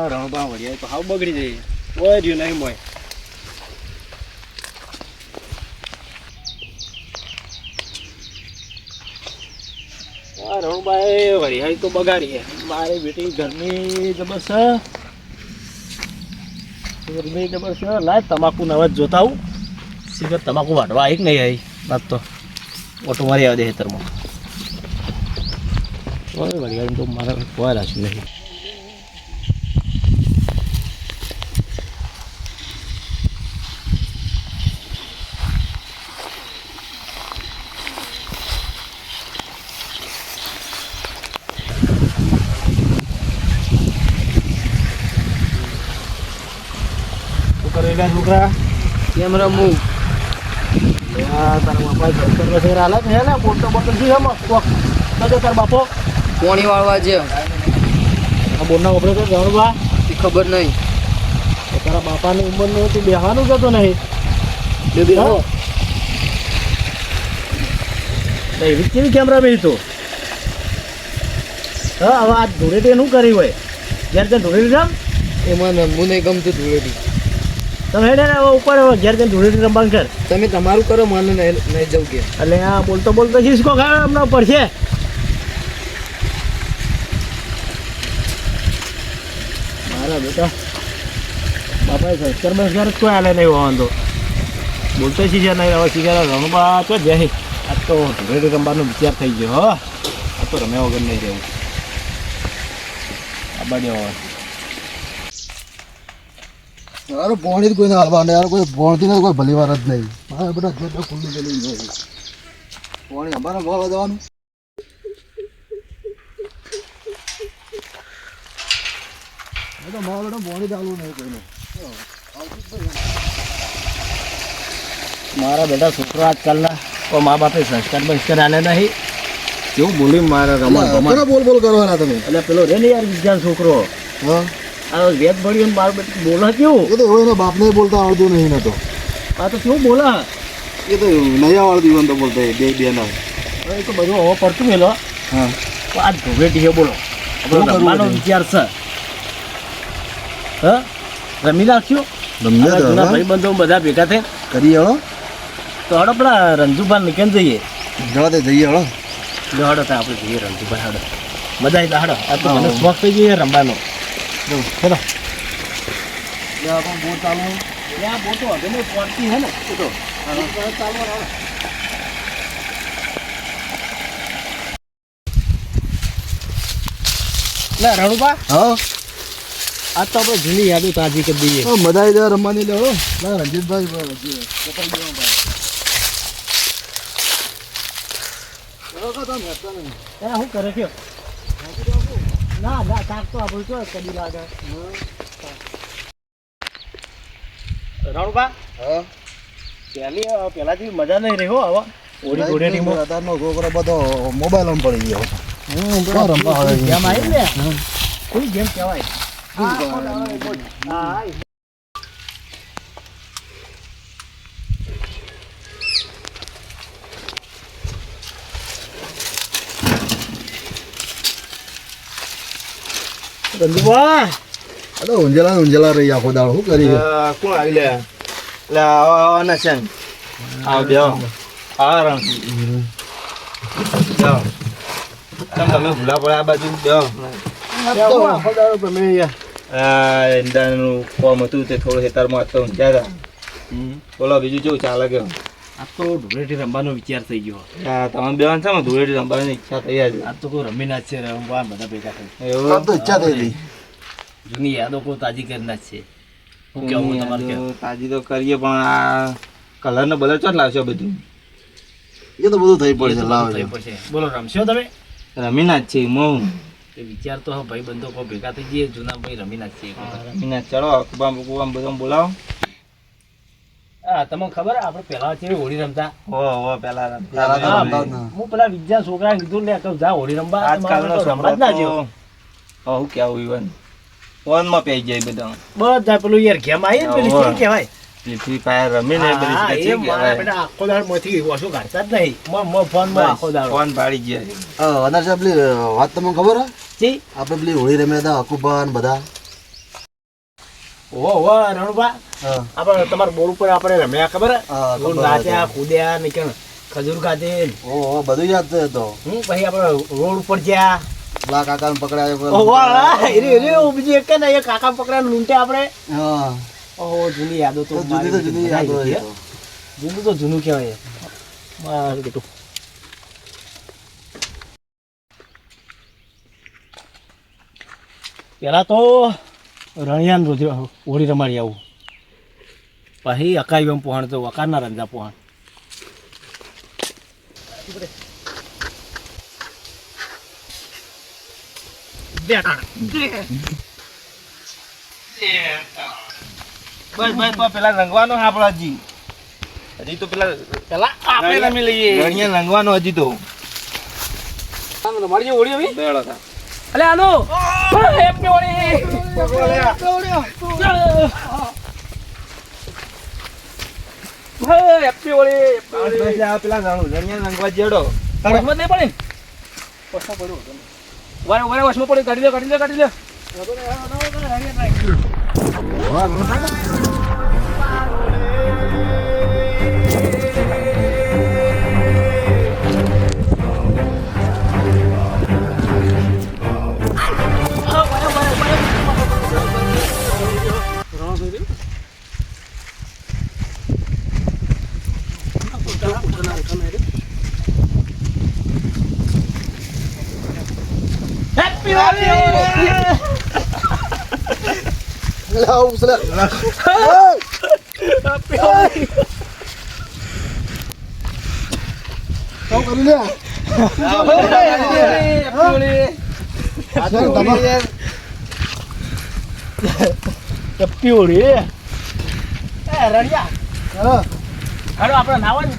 રણબા વળ્યા તો હાવ બગડી જાય ઓય રહ્યું નહીં મોય રણબાઈ વળિયાળી તો બગાડી મારી બેટી ગરમી જબરસ ગરમી જબરસ લાય તમાકુ નવા જોતા આવું સિગર તમાકુ વાટવા આવી કે નહીં આવી વાત તો ઓટો મારી આવે દે ખેતરમાં વળિયાળી તો મારે કોઈ રાખ્યું નહીં છોકરા કેમ રમવું તારા બાપા હાલત છે ને બોલતો બોલતો શું છે તાર બાપો પોણી વાળવા છે આ બોરના વપરે તો જાણવા એ ખબર નહીં તારા બાપાની ઉંમરનું તું બેહવાનું જતો નહીં એવી કેવી કેમેરા બે તો હા હવે આ ધૂળેટી શું કરી હોય જ્યારે ત્યાં ધૂળેટી જામ એમાં રમવું નહીં ગમતું ધૂળેટી તમે હેડે ને ઉપર ઘેર જઈને ધૂળેટી રમવાનું કર તમે તમારું કરો મને નહીં જવું કે એટલે આ બોલતો બોલતો હિસકો ખાવા હમણાં પડશે મારા બેટા બાપાએ સંસ્કાર બંસ્કાર કોઈ હાલે નહીં હોવાનો બોલતો શીખ્યા નહીં હવે શીખ્યા રમવા તો જાય આ તો ધૂળેટી રમવાનો વિચાર થઈ ગયો હો આ તો રમ્યા વગર નહીં રહેવું આ બાજુ યાર પોણી કોઈને હાલવા નહીં યાર કોઈ ભણતી નથી કોઈ ભલી વાર જ નહીં મારે બધા જોતા ખુલ્લું ગયેલું નહીં પોણી અમારે મળવા જવાનું તો મારા બેટા પોણી ચાલવું નહીં કોઈને મારા બેટા છોકરા આજકાલના તો મા બાપે સંસ્કાર બંસ્કાર આલે નહીં કેવું બોલ્યું મારા રમણ બોલ બોલ કરવાના તમે એટલે પેલો રે ને યાર વિજ્ઞાન છોકરો હા આ વેદ ભળ્યું મારું બેટું બોલા કેવું એ તો હવે એના બાપને બોલતા આવડતું નહીં ને તો આ તો કેવું બોલા એ તો નહીં આવડતું તો બોલતા બે ના એ તો બધું હવે પડતું મેલો હા તો આ ધોવેટી છે બોલો રમવાનો વિચાર છે હા રમી નાખ્યું જૂના ભાઈબંધો બધા ભેગા થઈ કરીએ હળો તો હડો પેલા રંજુભાઈ નીકળી જઈએ જવા દે જઈએ હળો હડો તો આપણે જઈએ રંજુભાઈ હડો મજા આવી હડો આ તો મને શોખ થઈ ગયો રમવાનો ચલો બોટ ચાલુ ત્યાં બોટો હવે નહીં પડતી હે ને તો ચાલુ લે રણુબા હા આજ તો આપણે જૂની યાદો તાજી કરી દઈએ મજા આવી જાય રમવાની લેવો ના રંજીતભાઈ શું કરે કયો ના ના શાક તો આપણું શું કદી લાગે રણુબા હા પહેલાથી મજા નહીં રહ્યો હવે ઓડી ગોડેટીમાં અત્યારનો છોકરો બધો મોબાઈલ પડી ગયો રમવા ગેમ આવી ને કોઈ ગેમ કહેવાય રંજુબા અરે ઊંઝેલા રહી આખો દાડો શું કરી કોણ આવી લે લે આવા છે આવ બેહો આ રંગ જાઓ તમે ભૂલા પડે આ બાજુ બેહો આખો દાડો તમે ઈંડાનું કોમ હતું તે થોડું હેતરમાં હતો ઊંઝ્યા બોલો બીજું કેવું ચાલે ગયો આ તો ધૂળેટી રમવાનો વિચાર થઈ ગયો હા તમે બેવાન છે ને ધૂળેટી રમવાની ઈચ્છા થઈ જાય આ તો કોઈ રમી ના છે રમવા બધા ભેગા થઈ એવું તો ઈચ્છા થઈ હતી જૂની યાદો કોઈ તાજી કરી ના છે શું કેવું તમારે કેવું તાજી તો કરીએ પણ આ કલર ને બલર ચોટ લાવશો બધું એ તો બધું થઈ પડશે લાવ બોલો રમશો તમે રમી ના જ છે હું વિચાર તો ભાઈ બંધો કોઈ ભેગા થઈ જઈએ જૂના ભાઈ રમી ના છીએ રમી ના ચડો કુબામ કુબામ બધું બોલાવો હા તમને ખબર આપણે પેલા છે હોળી રમતા હો પેલા હું પેલા વિજ્ઞાન છોકરા કીધું લે કે જા હોળી રમવા આજકાલનો રમવા જ ના જેવો હું કેવું ઈવન ફોન માં પઈ જાય બધા બધા પેલું યાર ગેમ આવી પેલી કેમ કહેવાય ફ્રી ફાયર રમી ને આખો દાડ માંથી ઓછું કાઢતા જ નહીં ફોન માં આખો દાડ ફોન પાડી ગયા અનાર સાહેબ પેલી વાત તમને ખબર હે જી આપણે પેલી હોળી રમ્યા હતા અકુબાન બધા ઓહો રણુભા હા આપણે તમારા બોર ઉપર આપણે રમ્યા ખબર હે? હા, ખબર રોડ છે. નાચ્યા કૂદ્યા ને કે ખજૂર ખાધી ઓહો બધું યાદ છે તો પછી આપણે રોડ ઉપર ગયા પેલા કાકાને પકડાયો ઓહો બીજી એક ને એક કાકા પકડાને લૂંટે આપણે હા ઓહો જૂની યાદો તો તો જુદી તો જુદી યાદ હોય તો. જૂનું તો જૂનું કહેવાય મારું બેટું પેલા તો રણિયાન રોજ હોળી રમાડી આવું પછી અકાઈ એમ પોહાણ તો અકારના રંજા પોહાણ બસ બસ તો પેલા રંગવાનો છે આપણો હજી હજી તો પેલા પેલા આપણે રમી લઈએ રણિયા રંગવાનો હજી તો રમાડીએ હોળી હવે બેડો થા અલે આનો હેપી હોળી હેપી હોળી બસ આ પેલા રણિયા રંગવા જેડો વસમાં નહીં પડે વારે વારે વસમાં પડે કાઢી લે કાઢી લે કાઢી લે હેપી હોળી લા ઉસલા હેપી હોળી તો કરી લે હેપી હોળી એ રણિયા હા હાલો આપણે નાવા ને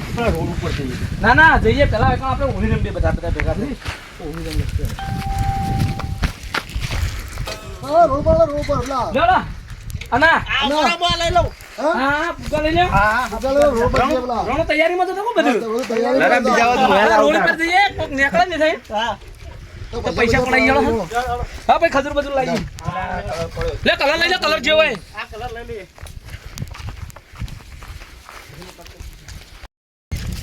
પેલા રોડ ઉપર જઈએ ના ના જઈએ પેલા એકવાર આપણે હોળી રમીએ બધા બધા ભેગા થઈ હોળી રમીએ હા રોબર લા જોડો અના ના લઈ લઉં હા પૂગા લઈ લે ચાલો રોબર છે પેલા રણો તૈયારીમાં તો થકો બધું બધું તૈયારી લડા બીજા કરો. વાત રોડ પર જઈએ કોક નીકળે ને થઈ તો તો પૈસા પડાઈ જાવ હા ભાઈ ખજૂર બધું લાવી લે કલર લઈ લે કલર જેવો હોય આ કલર લઈ લે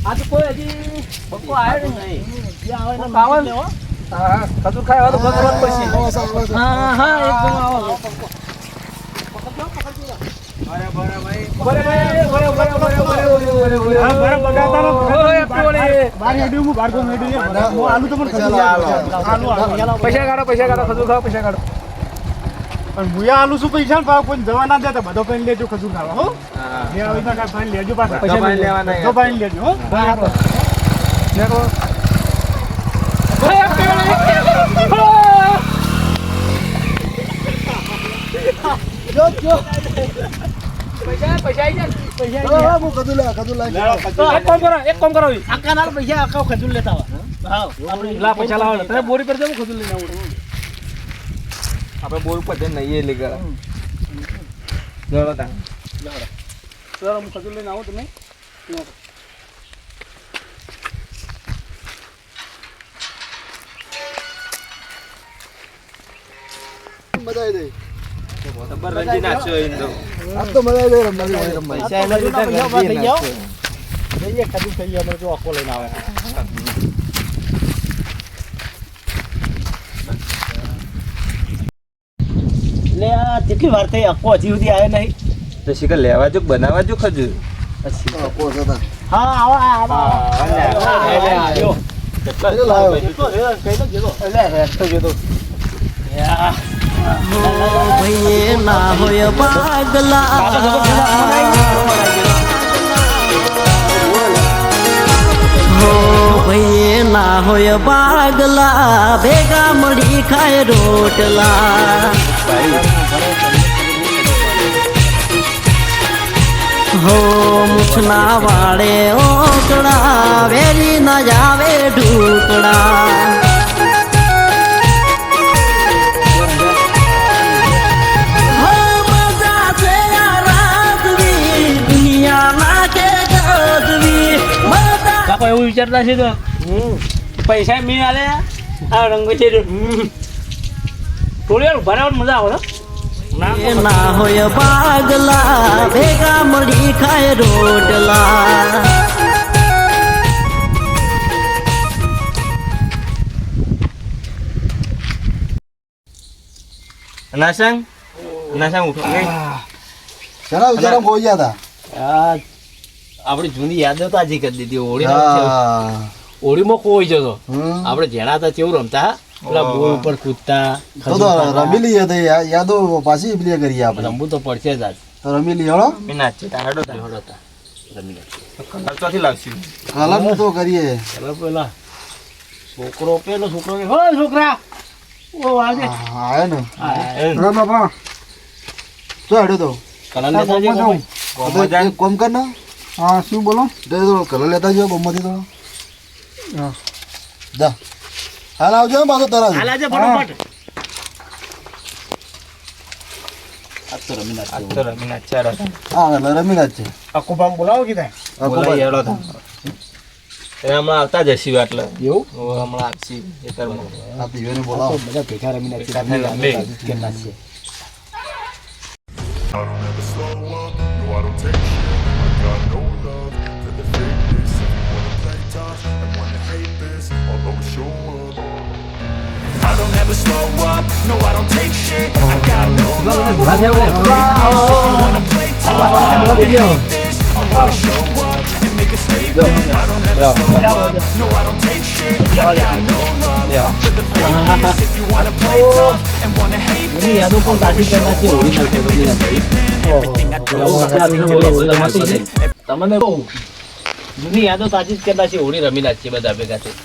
આ તો કોઈ હજી બકો આવ્યો નહીં જે આવે ને ખાવાનું હા ખજૂર ખાય તો ભગવાન પડશે આવા સાવા છે. હા હા એકદમ આવો પૈસા કાઢો ખજૂર ખાઓ પૈસા કાઢો પણ મુયા આલુ શું પૈસા ને ભાવ કોઈ જવા ના દેતા બધો પાણી લેજો ખજૂર ખાવા હો જે આવી ના કાંઈ પાણી લેજો પાછા પૈસા પાણી લેવાના બધો પાણી લેજો હો જો જો પૈસા આવી જાય હા હું કદું લે એક કામ કરો આખા ના પૈસા આખા ખજૂર લેતા હા આપણે લા પૈસા લાવો તમે બોરી પર જાવ ખજૂર લઈને આવો આપણે બોર ઉપર જઈને નહીં લે ગળા જોડો તા સર હું ખજૂર લઈને આવું તમે મજા આવી ખબર રંજી નાખ્યો એમ તો આજ તો મજા આવી રમવાની રમવાની પૈસા એના લીધે રંજી નાખ્યો. જઈએ ખજૂર થઈ ગયા જો આખો લઈને આવે એટલે આ કેટલી વાર થઈ આખો હજી સુધી આવ્યો નહીં તો શીખર લેવા જો બનાવવા જો ખજૂર હા પોસ હતા હા આવા આવ્યો એટલે લાવ્યો કઈ તો જેતો એટલે હેડ તો જેતો ભઈએ ના હોય પાગલા હો ભઈએ ના હોય પાગલા ભેગા મળી ખાય રોટલા હો મુછના વાળે ઓકડા વેરી ના જાવે ઢૂકડા બાપા એવું વિચારતા છે તો પૈસા મેં આલે આ રંગ છે થોડી વાર ભરાવટ મજા આવે એ ના હોય બાગલા ભેગા મળી ખાય રોટલા. નાસંગ ઉઠો શેના વિચારો ખોઈ ગયા હતા? આપણી જૂની યાદો તાજી કરી દીધી. હોળી હા. હોળીમાં કોઈ જતો હમ. આપણે જેણા હતા કેવું રમતા પેલા બોર ઉપર કૂદતા તો રમી લઈએ તો યાદો પાછી પેલી કરીએ આપણે. રમવું તો પડશે જ આજ. તો રમી લઈએ હળો. મીનાચ છે તારડો હળો તા. રમી લે. કલર ચોથી લાવશું કલર તો કરીએ. ચાલો પેલા છોકરો પેલો છોકરો કે, "હો છોકરા ઓ આજે હા, આયો ને. આ રમ બાપા. તો હેડો તો. કલર લેતા જજો કોઈ." તો એક કામ કર ને. હા, શું બોલો? તો કલર લેતા જાઓ બમ્માથી તો. હા. જા. હાલ આવજો ને પાછો તરત. હાલ આજે ફટાફટ. આજ તો રમી નાખ. આજ તો મીનાચ છે રડો. હા, રમીના જ છે. આખું પામ બોલાવો કીધા બોલાઈ હેડો તો. એ હમણાં આવતા જશે એટલે એવું હમણાં આવશે ખેતરમાં. આ દીવેને બોલાવો. બધા ભેગા રમી નાખી. ભેગા થઈને રમે. કેમ નાખીએ? I don't ever slow up, no I don't take shit. I got no love for the fakeness. If you wanna play tough and wanna hate this, I'll always show up. I don't ever slow up, no I don't take shit. I got no love for the fakeness. If you wanna play tough and wanna hate this, I'll always show up and make a statement. I don't ever slow up, no I don't take shit. I got no love for the fakeness. If you wanna play tough and wanna hate this, એની યાદો પણ તાજી કરી નાખી. હોળી નાખી રમી નાખી. તમને બહુ જૂની યાદો તાજી જ કરી નાખી. હોળી રમી નાખીએ બધા ભેગા થઈ.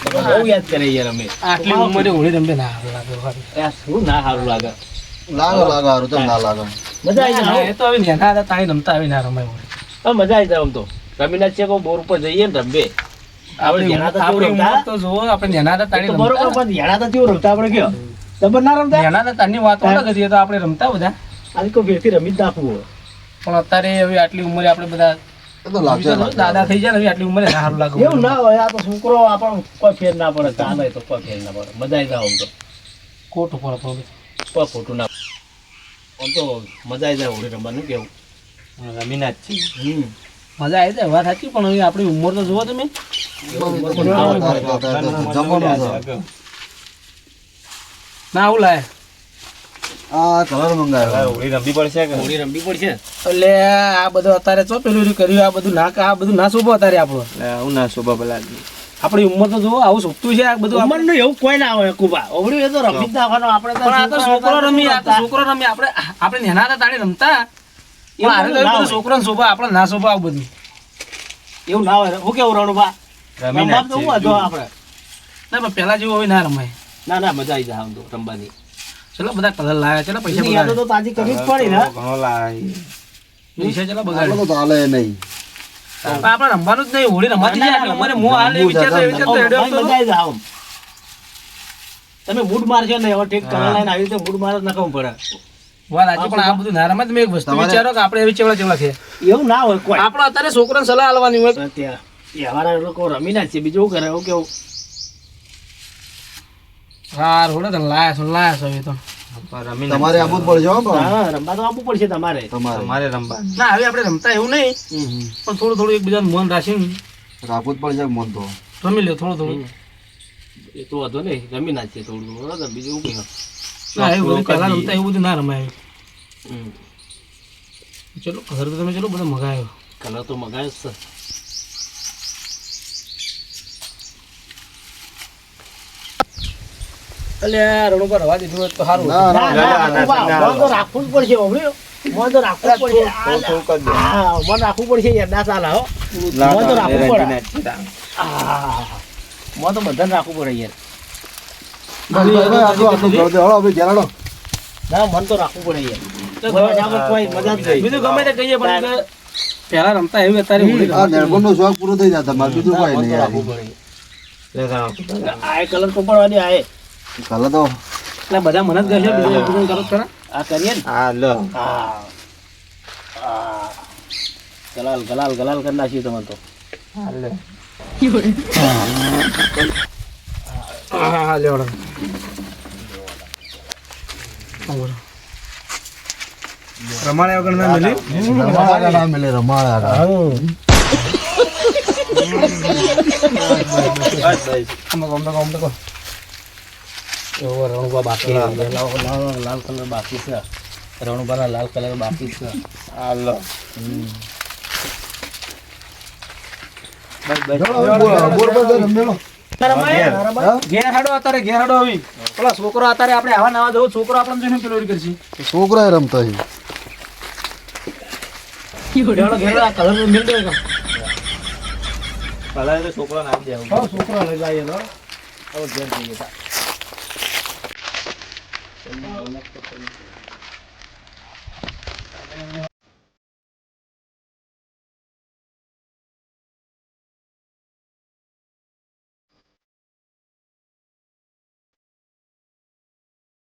તમે બહુ યાદ કરે યાર અમે. આટલી ઉંમરે હોળી રમે ના લાગે. આ શું ના સારું લાગે. લાગો હારું તો ના લાગે. મજા આવી જાય. એ તો હવે નેના હતા તાણી રમતા આવી ના રમાય હોળી. હા, મજા આવી જાય આમ તો. રમી નાખીએ કોઈ બોર ઉપર જઈએ ને રમીએ. આપણે જેના હતા આપણી કેવું ઉંમર રમતા? તો જોવો આપણે નેના હતા તાણી તો બરોબર, રમતા. પણ જેના હતા કેવું રમતા આપણે કયો? તમે ના રમતા? નેના હતા તારની વાતો અલગ હતી. એ તો આપણે રમતા બધા. આજે કોઈ ભેગથી રમી જ નાખવું હોય. પણ અત્યારે હવે આટલી ઉંમરે આપણે બધા એ તો લાગશે દાદા થઈ જાય ને હવે આટલી ઉંમરે ના સારું લાગે. એવું ના હોય. આ તો છોકરો આપણને કોઈ ફેર ના પડે. ચાલે તો કોઈ ફેર ના પડે. મજા આવી જાય આમ તો. ખોટું પડે થોડું. કોઈ ખોટું ના પડે. આમ તો મજા આવી જાય હોળી રમવાનું. કેવું? મીનાચ છે મજા આવી જાય વાત સાચી, પણ હવે આપણી ઉંમર તો જુઓ તમે. જમવાનું છે. ના આવું લાય. આ કલર મંગાવ્યો. હોળી રમવી પડશે કે હોળી રમવી પડશે. એટલે આ બધું અત્યારે ચો પેલું કર્યું. આ બધું ના શોભો અત્યારે આપણો. હું ના શોભા પેલા આપણી ઉંમર તો જુઓ આવું શોભતું છે આ બધું. ઉંમરનું એવું કોઈ ના હોય કુબા. હોળી એ તો રમી જ નાખવાનો. આપણે પણ આ તો છોકરો રમી, આ તો છોકરો રમી. આપણે નેના હતા તાણી રમતા. પણ હારે તો એવું બધું છોકરાને શોભા, આપણે ના શોભા આવું બધું. એવું ના હોય. હું કેવું રણુબા? રમીનાચ રમવા તો હું હતો આપણે. ના પણ પેલા જેવું હવે ના રમાય. ના ના, મજા આવી જાય આમ તો રમવાની. ચલો બધા કલર લાયા, ચલો પૈસા જૂની યાદો બગાડે. તો તાજી કરવી જ પડે ને. ઘણો લાય પૈસા ચલો આપણે બગાડે. તો ચાલે નહીં. પણ આપણે રમવાનું જ નહીં. હોળી રમાતી જાય આટલી ઉંમરે. હું હાલ એ વિચારતો હેડ્યો મજા આવી જાય આમ. તમે મૂડ મારશો ને હવે ઠીક કલર લાઈન આવી રીતે મૂડ માર જ નખાવું પડે. વાત સાચી, પણ આ બધું ના રમાય. તમે એક વસ્તુ વિચારો કે આપણે એવી ચેવડા છે. એવું ના હોય કોઈ. આપણે અત્યારે છોકરાને સલાહ આલવાની હોય. ત્યાં તહેવારના લોકો રમી ના છે. બીજું શું કરે? એવું કેવું? હાર હોડે તને લાયા છો એ તો. રમીનાચ તમારે આબુ જ પડશે હો પણ. હા, રમવા તો આપવું પડશે તમારે. તમારે રમવા ના હવે આપણે રમતા એવું નહીં, પણ થોડું થોડું એકબીજાનું મન રાખીને રાખવું જ પડશે મન તો. રમી લે થોડું થોડું. એ તો વાંધો નહીં. રમી ના છે થોડું થોડું. બરાબર? બીજું શું કહ્યું? ના એવું બધું પહેલા રમતા એવું બધું ના રમાય. હમ. ચલો ઘર તો તમે ચલો બધા મગાયો. કલર તો મગાવ્યો જ છે. એટલે રણુ પર રવા દીધું હોત તો સારું ના, હતું. ના, ના, રાખવું બા. મોં તો રાખવું જ પડશે. હોભળ્યું? મોં તો રાખવું જ પડશે. થોડું કરી દે હા, મોં રાખવું પડશે યાર. ના ચાલે હો. મોં તો રાખવું પડે. હા, મોં તો બધાને રાખવું પડે યાર. આટલું કરી દે. હળો ભાઈ ઘેર હળો. ના, મન તો રાખવું પડે યાર. મજા વગર કોઈ મજા જ નહીં. બીજું ગમે તે કહીએ પણ કે પહેલા રમતા એવું અત્યારે હોળી આ રમતા નેરકોનનો શોખ પૂરો થઈ જાય તમારે બીજું કોઈ મન નહીં તો યાર. રાખવું પડે. આ કલર તો પડવાની આ એ. કાલે તો એટલે બધા મને જ કહેશે બીજું એકબીજાને કરો જ ખરા. આ કરીએ ને. હા લો હા. હા. ગલાલ ગલાલ ગલાલ કરી નાખીએ તમે તો. હા લેવડો. રમાડ્યા વગર ના મિલી રમાડા ના મિલે રમાડા એવો રણુભા બાકી લાલ કલર બાકી છે રણુભાના લાલ કલર બાકી છે હાલો ઘેર હાડો અત્યારે ઘેર હાડો આવી પેલા છોકરો અત્યારે આપણે આવા નવા જવો છોકરો આપણને જોઈને પેલો કરશે છોકરા રમતા છે ઘેર આ કલર મિલ દે પહેલા તો છોકરા નામ દે છોકરો લઈ લાવીએ તો હવે ઘેર જઈએ તા.